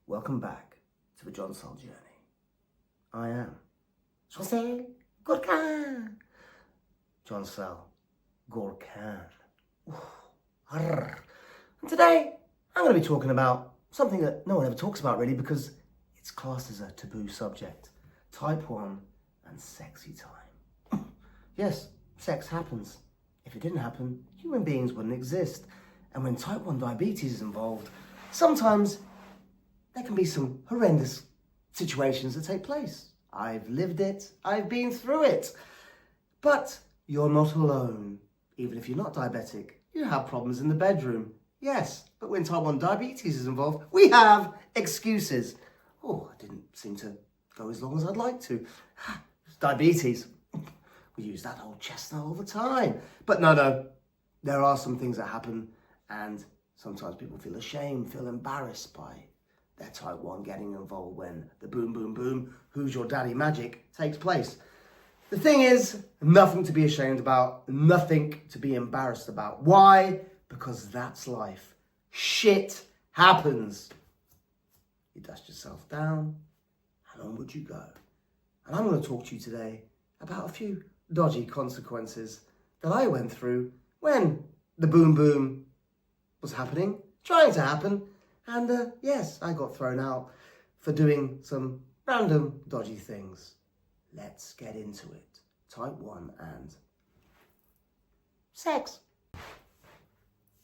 Welcome back to the Jonsel Journey. I am Jonsel Journey. Jonsel Journey. And today I'm going to be talking about something that no one ever talks about really because it's classed as a taboo subject. Type 1 and sexy time. Yes, sex happens. If it didn't happen, human beings wouldn't exist. And when type 1 diabetes is involved, sometimes there can be some horrendous situations that take place. I've lived it. I've been through it. But you're not alone. Even if you're not diabetic, you have problems in the bedroom. Yes, but when type 1 diabetes is involved, we have excuses. Oh, I didn't seem to go as long as I'd like to. It's diabetes. We use that old chestnut all the time. But no, there are some things that happen and sometimes people feel ashamed, feel embarrassed by their type 1 getting involved when the boom, boom, boom, who's your daddy magic takes place. The thing is, nothing to be ashamed about, nothing to be embarrassed about. Why? Because that's life. Shit happens. You dust yourself down, and on would you go? And I'm going to talk to you today about a few dodgy consequences that I went through when the boom boom was happening, trying to happen, and yes, I got thrown out for doing some random dodgy things. Let's get into it. Type 1 and sex.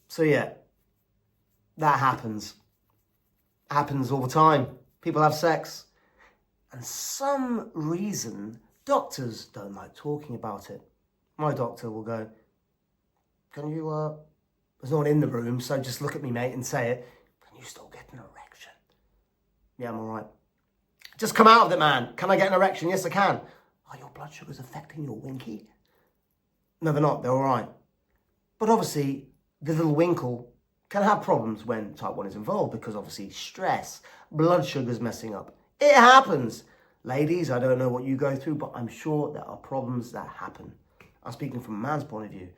So yeah, that happens. Happens all the time. People have sex. And some reason, doctors don't like talking about it. My doctor will go, can you, there's no one in the room, so just look at me, mate, and say it. Can you still get an erection? Yeah, I'm all right. Just come out of it, man. Can I get an erection? Yes, I can. Are your blood sugars affecting your winky? No, they're not. They're all right. But obviously, the little winkle can have problems when type 1 is involved because obviously stress, blood sugars messing up. It happens. Ladies, I don't know what you go through, but I'm sure there are problems that happen. I'm speaking from a man's point of view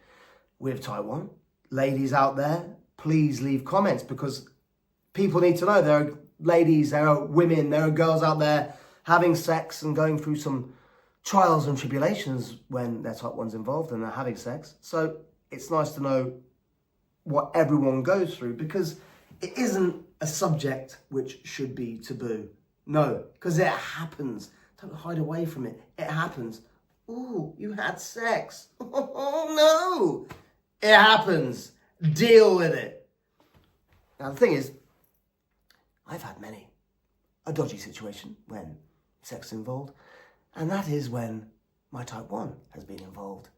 with type 1. Ladies out there, please leave comments because people need to know there are ladies, there are women, there are girls out there having sex and going through some trials and tribulations when their type 1's involved and they're having sex. So it's nice to know what everyone goes through because it isn't a subject which should be taboo. No, because it happens. Don't hide away from it. It happens. Ooh, you had sex. Oh no, it happens. Deal with it. Now the thing is, I've had many. A dodgy situation when sex is involved, and that is when my type 1 has been involved.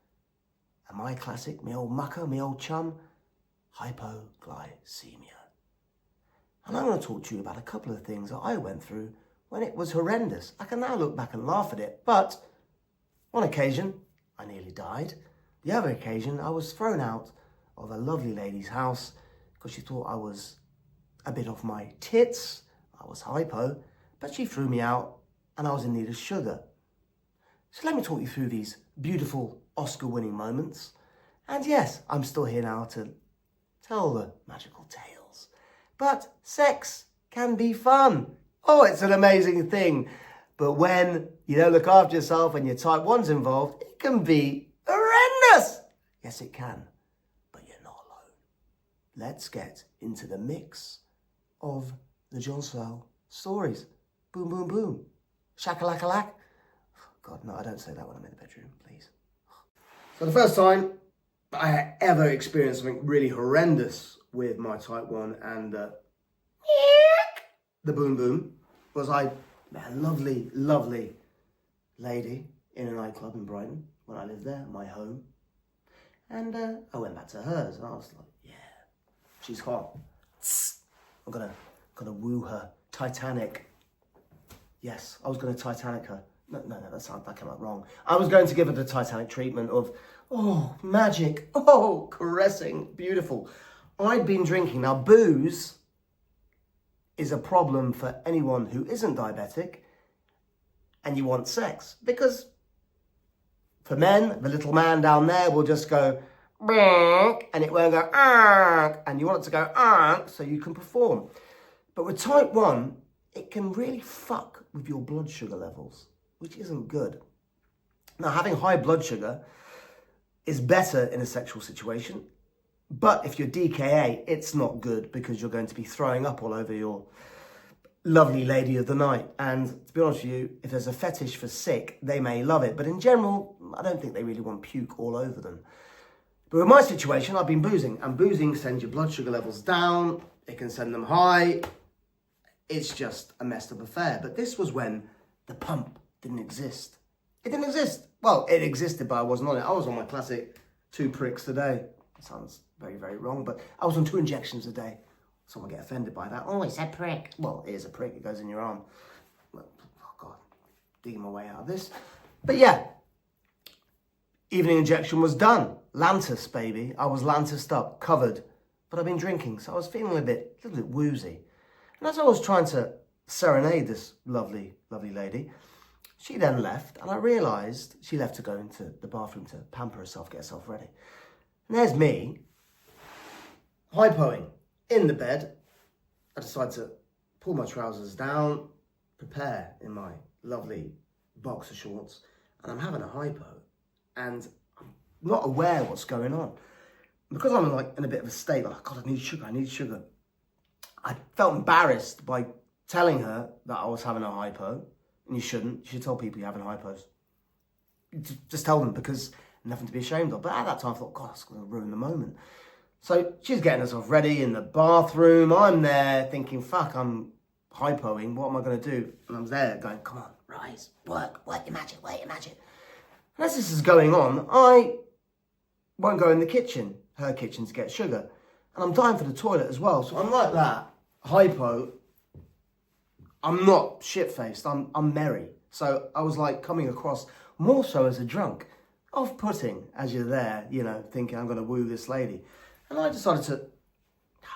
And my classic, me old mucker, me old chum, hypoglycemia. And I'm going to talk to you about a couple of things that I went through when it was horrendous. I can now look back and laugh at it, but one occasion, I nearly died. The other occasion, I was thrown out of a lovely lady's house because she thought I was a bit off my tits. I was hypo, but she threw me out and I was in need of sugar. So let me talk you through these beautiful Oscar-winning moments. And yes, I'm still here now to tell the magical tales. But sex can be fun. Oh, it's an amazing thing. But when you don't look after yourself and your type 1's involved, it can be horrendous. Yes, it can. But you're not alone. Let's get into the mix of the Jonsel stories. Boom, boom, boom. Shakalaka-lack. God, no, I don't say that when I'm in the bedroom, please. So the first time I ever experienced something really horrendous with my type 1 and the boom boom was I met a lovely, lovely lady in a nightclub in Brighton when I lived there, my home. And I went back to hers and I was like, yeah, she's hot. I'm gonna woo her. Titanic. Yes, I was gonna Titanic her. No, that came out wrong. I was going to give her the Titanic treatment of, oh, magic, oh, caressing, beautiful. I'd been drinking. Now, booze is a problem for anyone who isn't diabetic and you want sex. Because for men, the little man down there will just go, and it won't go, and you want it to go, so you can perform. But with type 1, it can really fuck with your blood sugar levels, which isn't good. Now, having high blood sugar is better in a sexual situation, but if you're DKA, it's not good because you're going to be throwing up all over your lovely lady of the night. And to be honest with you, if there's a fetish for sick, they may love it. But in general, I don't think they really want puke all over them. But with my situation, I've been boozing. And boozing sends your blood sugar levels down. It can send them high. It's just a messed up affair. But this was when the pump didn't exist. It didn't exist. Well, it existed, but I wasn't on it. I was on my classic 2 pricks a day. It sounds very, very wrong, but I was on 2 injections a day. Someone get offended by that. Oh, it's a prick. Well, it is a prick. It goes in your arm. Oh, God. Digging my way out of this. But yeah. Evening injection was done. Lantus, baby. I was lantused up, covered. But I've been drinking, so I was feeling a little bit woozy. And as I was trying to serenade this lovely, lovely lady, she then left, and I realised she left to go into the bathroom to pamper herself, get herself ready. And there's me, hypoing. In the bed, I decide to pull my trousers down, prepare in my lovely boxer shorts, and I'm having a hypo, and I'm not aware what's going on. Because I'm in a bit of a state, like, God, I need sugar. I felt embarrassed by telling her that I was having a hypo, and you shouldn't. You should tell people you're having hypos. Just tell them, because nothing to be ashamed of. But at that time, I thought, God, that's going to ruin the moment. So she's getting herself ready in the bathroom. I'm there thinking, fuck, I'm hypoing. What am I going to do? And I'm there going, come on, rise, work your magic. And as this is going on, I won't go in the kitchen, her kitchen, to get sugar. And I'm dying for the toilet as well. So I'm like that, hypo. I'm not shit-faced, I'm merry. So I was like coming across more so as a drunk. Off-putting as you're there, thinking I'm going to woo this lady. And I decided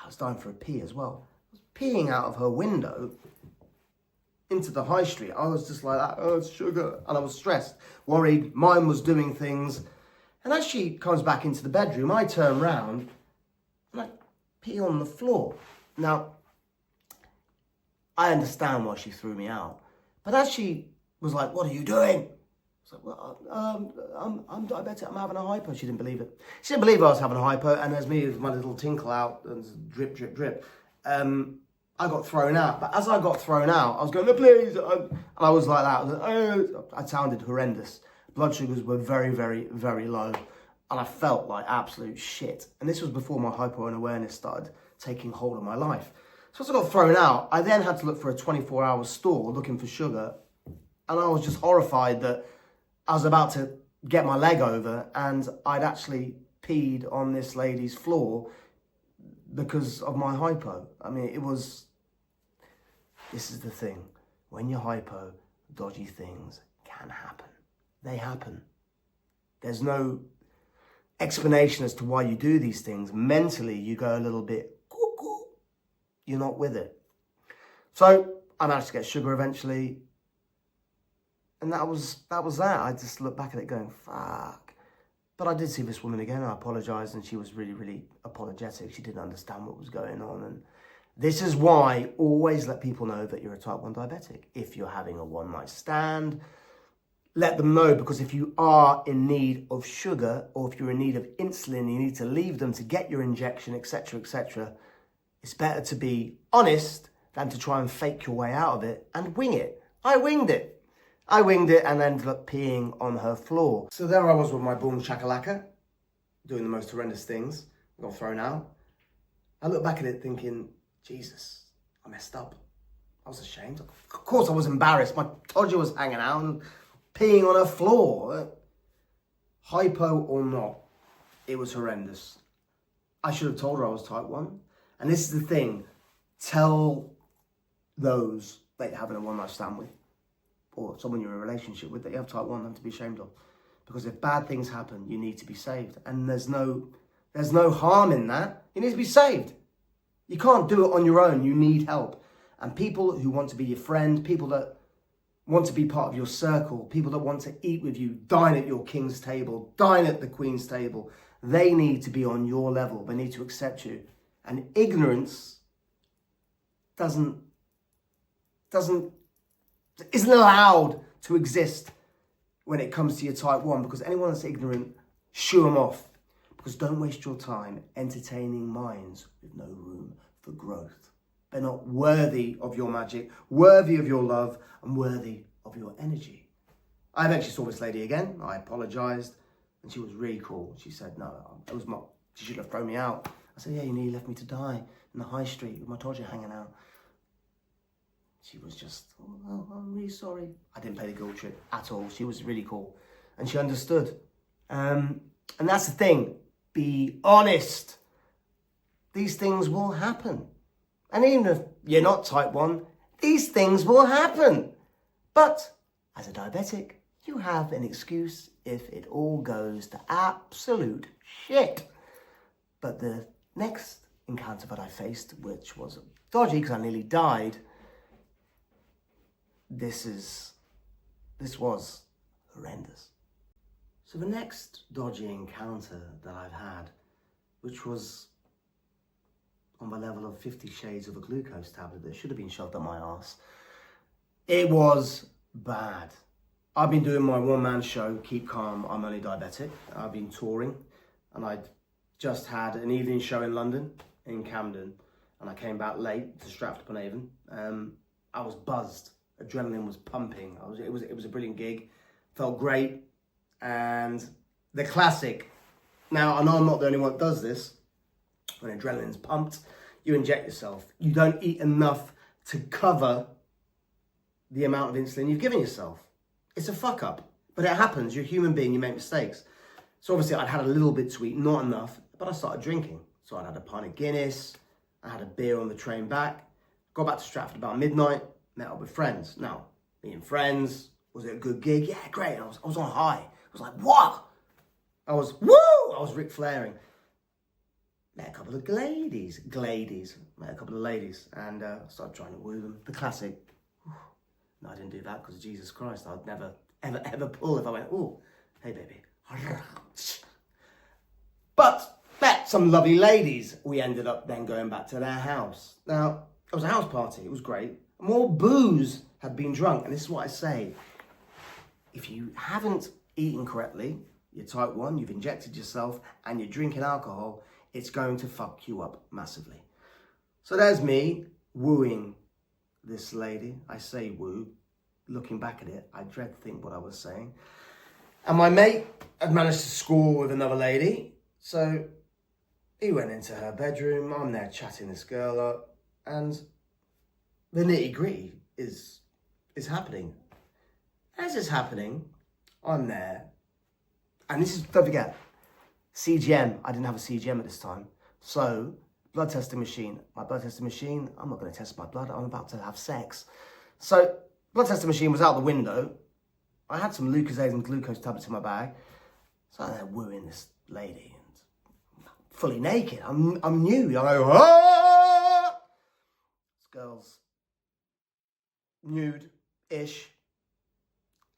I was dying for a pee as well. I was peeing out of her window into the high street. I was just like, oh, it's sugar. And I was stressed, worried. Mine was doing things. And as she comes back into the bedroom, I turn round and I pee on the floor. Now, I understand why she threw me out. But as she was like, what are you doing? I was like, well, I'm diabetic, I'm having a hypo. She didn't believe it. She didn't believe I was having a hypo, and there's me with my little tinkle out, and drip, drip, drip. I got thrown out. But as I got thrown out, I was going, no, please. And I was like that. I was like, oh. I sounded horrendous. Blood sugars were very, very, very low. And I felt like absolute shit. And this was before my hypo and awareness started taking hold of my life. So as I got thrown out, I then had to look for a 24-hour store looking for sugar. And I was just horrified that I was about to get my leg over and I'd actually peed on this lady's floor because of my hypo. I mean, this is the thing. When you're hypo, dodgy things can happen. They happen. There's no explanation as to why you do these things. Mentally, you go a little bit cuckoo. You're not with it. So I managed to get sugar eventually. And that was that. I just looked back at it going, fuck. But I did see this woman again. I apologised, and she was really, really apologetic. She didn't understand what was going on. And this is why always let people know that you're a type 1 diabetic. If you're having a one-night stand, let them know, because if you are in need of sugar, or if you're in need of insulin, you need to leave them to get your injection, etc., etc. It's better to be honest than to try and fake your way out of it and wing it. I winged it and ended up peeing on her floor. So there I was with my boom shakalaka, doing the most horrendous things. I got thrown out. I look back at it thinking, Jesus, I messed up. I was ashamed. Of course I was embarrassed. My todger was hanging out and peeing on her floor. Hypo or not, it was horrendous. I should have told her I was type 1. And this is the thing. Tell those that you're having a one-night stand with, or someone you're in a relationship with, that you have type 1, nothing to be ashamed of. Because if bad things happen, you need to be saved. And there's no harm in that. You need to be saved. You can't do it on your own. You need help. And people who want to be your friend, people that want to be part of your circle, people that want to eat with you, dine at your king's table, dine at the queen's table, they need to be on your level. They need to accept you. And ignorance doesn't isn't allowed to exist when it comes to your type 1, because anyone that's ignorant, shoo them off. Because don't waste your time entertaining minds with no room for growth. They're not worthy of your magic, worthy of your love, and worthy of your energy. I eventually saw this lady again. I apologised, and she was really cool. She said, no, it was she should have thrown me out. I said, yeah, you nearly left me to die in the high street with my Dodger hanging out. She was just, oh, I'm really sorry. I didn't play the guilt trip at all. She was really cool. And she understood. And that's the thing. Be honest. These things will happen. And even if you're not type 1, these things will happen. But as a diabetic, you have an excuse if it all goes to absolute shit. But the next encounter that I faced, which was dodgy because I nearly died, this was horrendous. So the next dodgy encounter that I've had, which was on the level of 50 shades of a glucose tablet that should have been shoved up my arse, it was bad. I've been doing my one-man show, Keep Calm, I'm Only Diabetic. I've been touring, and I'd just had an evening show in London, in Camden, and I came back late to Stratford-upon-Avon. I was buzzed. Adrenaline was pumping. It was a brilliant gig. Felt great. And the classic. Now, I know I'm not the only one that does this. When adrenaline's pumped, you inject yourself. You don't eat enough to cover the amount of insulin you've given yourself. It's a fuck up. But it happens. You're a human being. You make mistakes. So obviously I'd had a little bit to eat, not enough, but I started drinking. So I'd had a pint of Guinness. I had a beer on the train back. Got back to Stratford about midnight. Met up with friends. Now, being friends, was it a good gig? Yeah, great. I was on a high. I was like, what? I was Ric Flairing. Met a couple of ladies. Met a couple of ladies. And started trying to woo them. The classic. No, I didn't do that because Jesus Christ, I'd never, ever pull if I went, oh, hey, baby. But met some lovely ladies. We ended up then going back to their house. Now, it was a house party. It was great. More booze had been drunk. And this is what I say. If you haven't eaten correctly, you're type 1, you've injected yourself, and you're drinking alcohol, it's going to fuck you up massively. So there's me wooing this lady. I say woo. Looking back at it, I dread to think what I was saying. And my mate had managed to score with another lady. So he went into her bedroom. I'm there chatting this girl up. And the nitty-gritty is happening. As it's happening, I'm there. And this is, don't forget, CGM. I didn't have a CGM at this time. So, blood testing machine. My blood testing machine, I'm not going to test my blood. I'm about to have sex. So, blood testing machine was out the window. I had some Lucozade and glucose tablets in my bag. So I'm there wooing this lady. And fully naked. I'm new. I go, ah! This girl's nude-ish.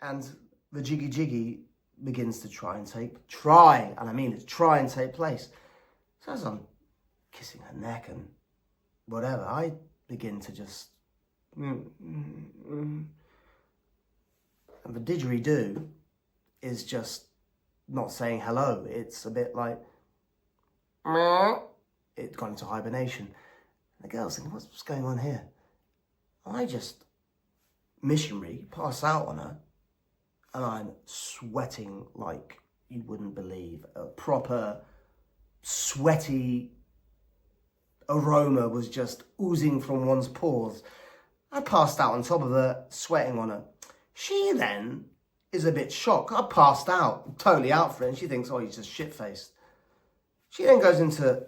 And the jiggy begins to try and take place. So as I'm kissing her neck and whatever, I begin to just... And the didgeridoo is just not saying hello. It's a bit like... It got into hibernation. And the girl's thinking, what's going on here? I just, missionary, pass out on her. And I'm sweating like you wouldn't believe. A proper sweaty aroma was just oozing from one's pores. I passed out on top of her, sweating on her. She then is a bit shocked. I passed out, totally out for it, and she thinks, oh, he's just shit-faced. She then goes into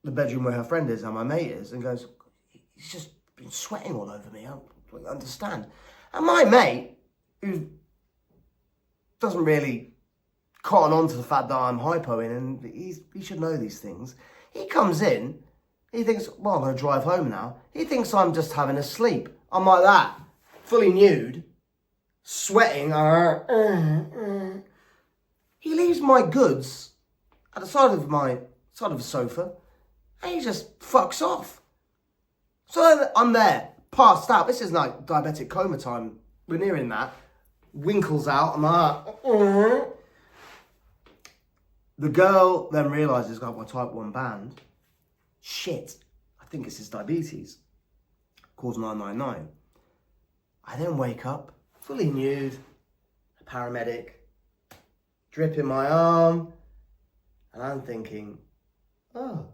the bedroom where her friend is and my mate is and goes, he's just been sweating all over me. I don't understand. And my mate, who doesn't really cotton on to the fact that I'm hypoing, and he should know these things. He comes in, he thinks, well, I'm going to drive home now. He thinks I'm just having a sleep. I'm like that, fully nude, sweating. He leaves my goods at the side of the sofa, and he just fucks off. So I'm there, passed out. This is like diabetic coma time. We're nearing that. Winkles out. I'm like, The girl then realises I've got my type 1 band. Shit, I think it's his diabetes. Calls 999. I then wake up, fully nude, a paramedic, drip in my arm, and I'm thinking, oh,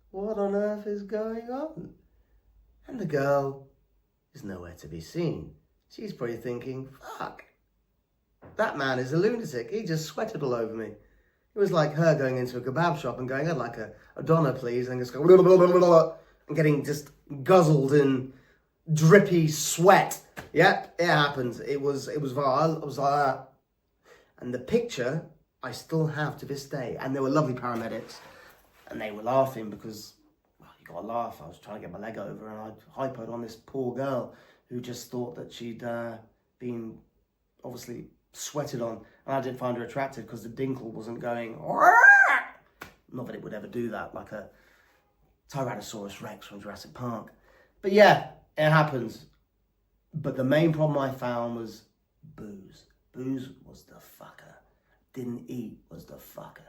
what on earth is going on? And the girl is nowhere to be seen. She's probably thinking, fuck, that man is a lunatic. He just sweated all over me. It was like her going into a kebab shop and going, I'd like a doner, please, and just going, blah, blah, blah, blah, blah, and getting just guzzled in drippy sweat. Yep, it happened. It was vile. It was like that. And the picture I still have to this day. And they were lovely paramedics. And they were laughing because, well, you got to laugh. I was trying to get my leg over and I hypoed on this poor girl who just thought that she'd been obviously sweated on. And I didn't find her attractive because the dinkle wasn't going, not that it would ever do that, like a Tyrannosaurus Rex from Jurassic Park. But yeah, it happens. But the main problem I found was booze. Booze was the fucker. Didn't eat was the fucker.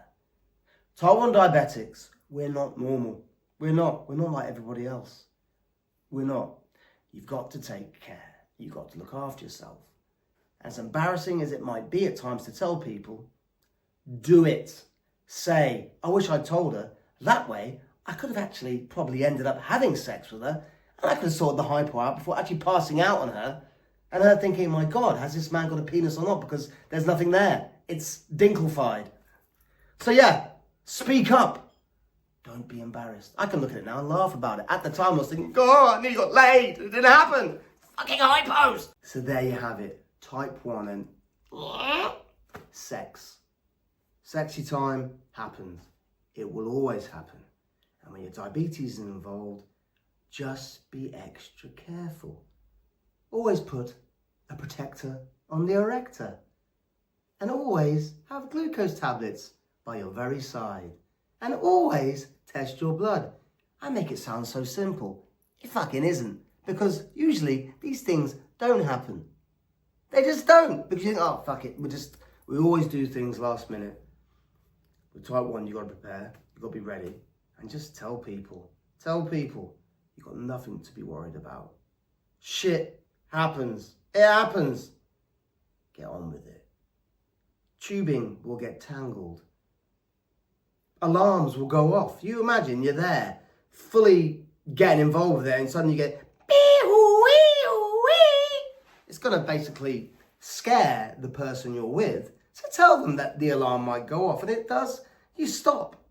Type 1 diabetics, we're not normal. We're not like everybody else. We're not. You've got to take care. You've got to look after yourself. As embarrassing as it might be at times to tell people, do it. Say, I wish I'd told her. That way, I could have actually probably ended up having sex with her, and I could have sorted the hypo out before actually passing out on her, and her thinking, my God, has this man got a penis or not? Because there's nothing there. It's dinklefied. So yeah, speak up. Don't be embarrassed. I can look at it now and laugh about it. At the time, I was thinking, God, I nearly got laid. It didn't happen. Fucking hypos. So there you have it. Type 1 and sex. Sexy time happens. It will always happen. And when your diabetes is involved, just be extra careful. Always put a protector on the erector. And always have glucose tablets by your very side. And always test your blood. I make it sound so simple. It fucking isn't. Because usually these things don't happen. They just don't. Because you think, oh, fuck it. We always do things last minute. With type 1, you've got to prepare. You've got to be ready. And just tell people. Tell people. You've got nothing to be worried about. Shit happens. It happens. Get on with it. Tubing will get tangled. Alarms will go off. You imagine you're there, fully getting involved with it, and suddenly you get it's going to basically scare the person you're with. So tell them that the alarm might go off, and it does. You stop.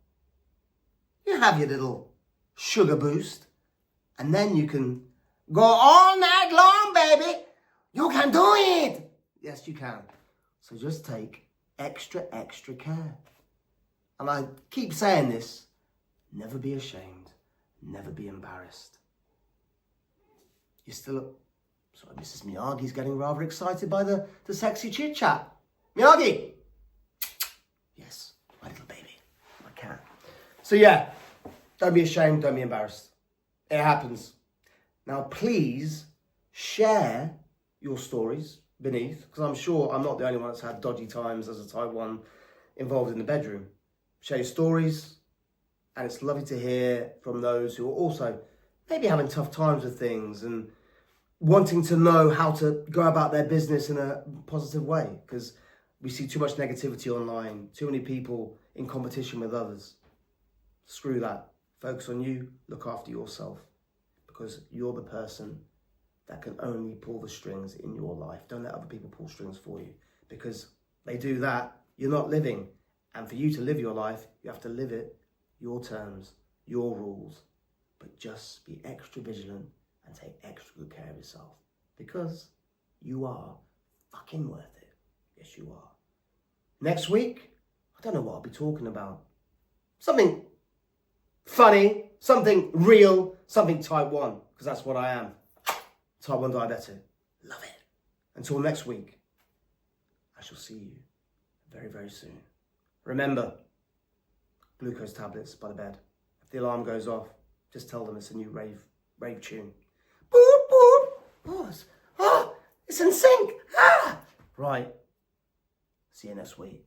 You have your little sugar boost, and then you can go all night long, baby. You can do it. Yes, you can. So just take extra, extra care. And I keep saying this, never be ashamed, never be embarrassed. You're still, sorry, Mrs. Miyagi's getting rather excited by the sexy chit chat. Miyagi! Yes, my little baby, my cat. So yeah, don't be ashamed, don't be embarrassed. It happens. Now please share your stories beneath, because I'm sure I'm not the only one that's had dodgy times as a type 1 involved in the bedroom. Share your stories, and it's lovely to hear from those who are also maybe having tough times with things and wanting to know how to go about their business in a positive way, because we see too much negativity online, too many people in competition with others. Screw that. Focus on you, look after yourself, because you're the person that can only pull the strings in your life. Don't let other people pull strings for you, because they do that, you're not living. And for you to live your life, you have to live it, your terms, your rules. But just be extra vigilant and take extra good care of yourself. Because you are fucking worth it. Yes, you are. Next week, I don't know what I'll be talking about. Something funny, something real, something type 1. Because that's what I am. Type 1 diabetic. Love it. Until next week, I shall see you very, very soon. Remember, glucose tablets by the bed. If the alarm goes off, just tell them it's a new rave tune. Boop, boop. It's in sync. Ah! Right. See you next week.